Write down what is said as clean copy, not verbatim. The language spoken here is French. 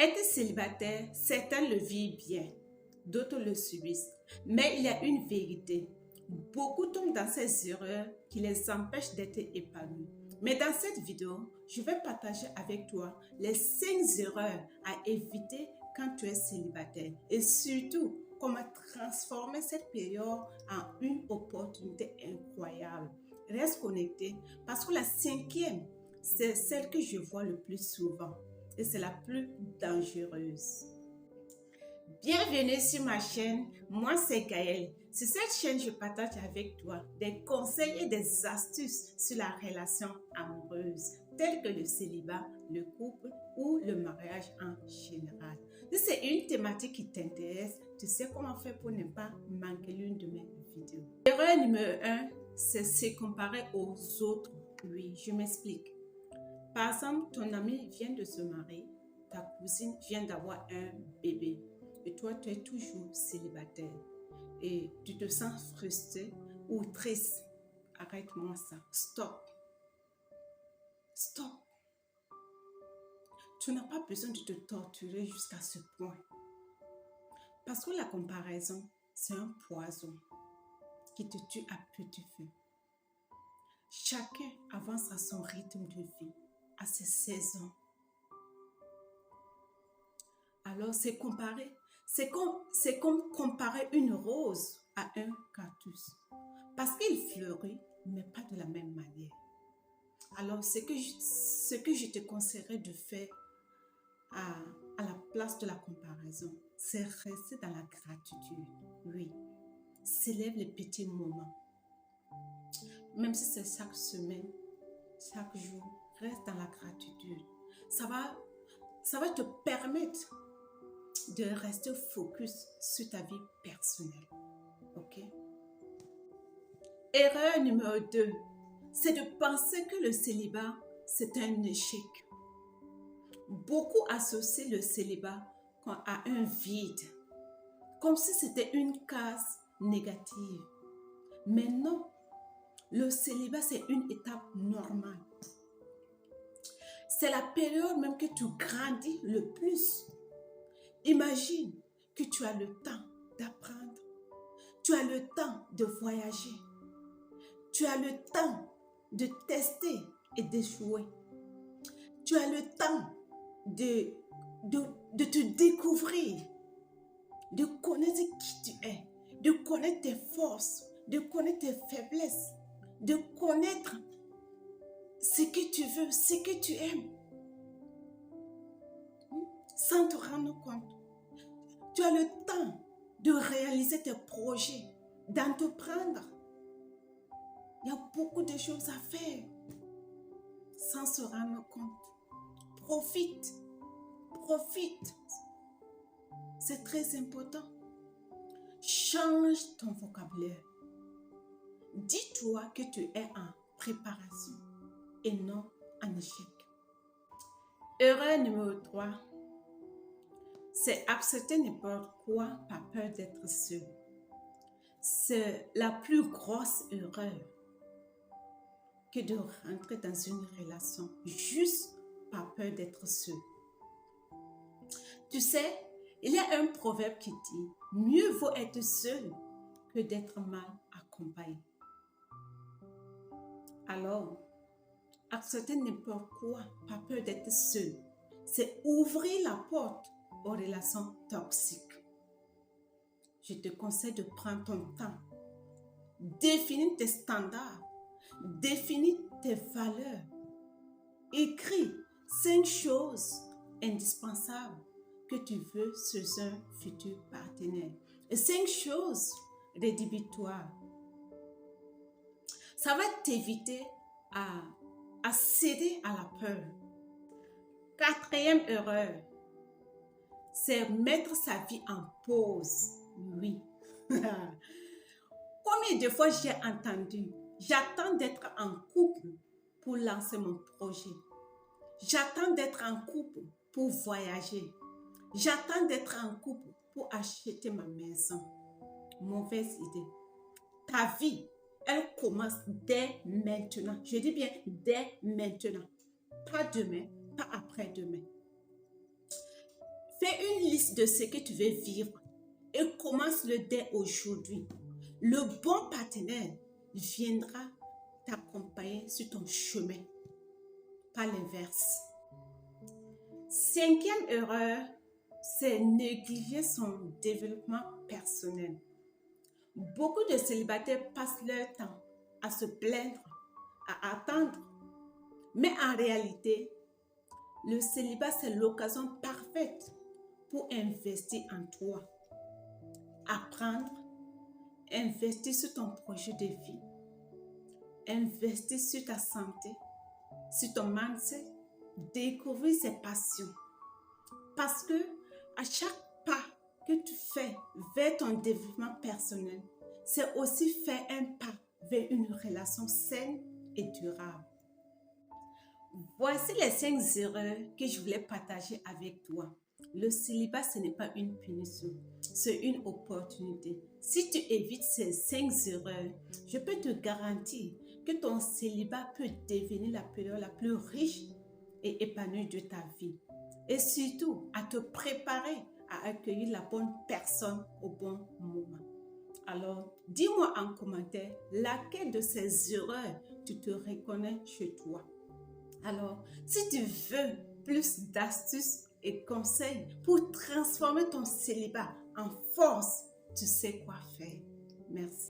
Être célibataire, certains le vivent bien, d'autres le subissent. Mais il y a une vérité. Beaucoup tombent dans ces erreurs qui les empêchent d'être épanouis. Mais dans cette vidéo, je vais partager avec toi les 5 erreurs à éviter quand tu es célibataire et surtout comment transformer cette période en une opportunité incroyable. Reste connecté parce que la 5e, c'est celle que je vois le plus souvent et c'est la plus dangereuse. Bienvenue sur ma chaîne, moi c'est Gaëlle. Sur cette chaîne, je partage avec toi des conseils et des astuces sur la relation amoureuse, telles que le célibat, le couple ou le mariage en général. Si c'est une thématique qui t'intéresse, tu sais comment faire pour ne pas manquer l'une de mes vidéos. Erreur numéro 1, c'est se comparer aux autres. Oui, je m'explique. Par exemple, ton ami vient de se marier, ta cousine vient d'avoir un bébé et toi, tu es toujours célibataire et tu te sens frustré ou triste. Arrête-moi ça. Stop. Stop. Tu n'as pas besoin de te torturer jusqu'à ce point. Parce que la comparaison, c'est un poison qui te tue à petit feu. Chacun avance à son rythme de vie, à ses saisons. Alors, c'est comme comparer une rose à un cactus. Parce qu'il fleurit, mais pas de la même manière. Alors, ce que je te conseillerais de faire à la place de la comparaison, c'est rester dans la gratitude. Oui, célèbre les petits moments. Même si c'est chaque semaine, chaque jour, reste dans la gratitude. Ça va te permettre de rester focus sur ta vie personnelle. Ok? Erreur numéro 2, c'est de penser que le célibat, c'est un échec. Beaucoup associent le célibat à un vide, comme si c'était une case négative. Mais non, le célibat, c'est une étape normale. C'est la période même que tu grandis le plus. Imagine que tu as le temps d'apprendre, tu as le temps de voyager, tu as le temps de tester et d'échouer, tu as le temps de te découvrir, de connaître qui tu es, de connaître tes forces, de connaître tes faiblesses, de connaître ce que tu veux, ce que tu aimes, sans te rendre compte. Tu as le temps de réaliser tes projets, d'entreprendre. Il y a beaucoup de choses à faire sans se rendre compte. Profite, profite. C'est très important. Change ton vocabulaire. Dis-toi que tu es en préparation et non en échec. Erreur numéro 3, c'est accepter n'importe quoi par peur d'être seul. C'est la plus grosse erreur que de rentrer dans une relation juste par peur d'être seul. Tu sais, il y a un proverbe qui dit « Mieux vaut être seul que d'être mal accompagné ». Alors, accepter n'importe quoi par peur d'être seul, c'est ouvrir la porte aux relations toxiques. Je te conseille de prendre ton temps, définir tes standards, définir tes valeurs. Écris 5 choses indispensables que tu veux chez un futur partenaire et 5 choses rédhibitoires. Ça va t'éviter à céder à la peur. 4e erreur, c'est mettre sa vie en pause. Oui. Combien de fois j'ai entendu, j'attends d'être en couple pour lancer mon projet. J'attends d'être en couple pour voyager. J'attends d'être en couple pour acheter ma maison. Mauvaise idée. Ta vie, elle commence dès maintenant. Je dis bien dès maintenant. Pas demain, pas après-demain. Fais une liste de ce que tu veux vivre et commence-le dès aujourd'hui. Le bon partenaire viendra t'accompagner sur ton chemin, pas l'inverse. Cinquième erreur, c'est négliger son développement personnel. Beaucoup de célibataires passent leur temps à se plaindre, à attendre. Mais en réalité, le célibat, c'est l'occasion parfaite pour investir en toi. Apprendre, investir sur ton projet de vie, investir sur ta santé, sur ton mindset, découvrir ses passions. Parce que à chaque pas que tu fais vers ton développement personnel, c'est aussi faire un pas vers une relation saine et durable. Voici les 5 erreurs que je voulais partager avec toi. Le célibat, ce n'est pas une punition, c'est une opportunité. Si tu évites ces 5 erreurs, je peux te garantir que ton célibat peut devenir la période la plus riche et épanouie de ta vie. Et surtout, à te préparer à accueillir la bonne personne au bon moment. Alors, dis-moi en commentaire laquelle de ces erreurs tu te reconnais chez toi. Alors, si tu veux plus d'astuces et conseils pour transformer ton célibat en force, tu sais quoi faire. Merci.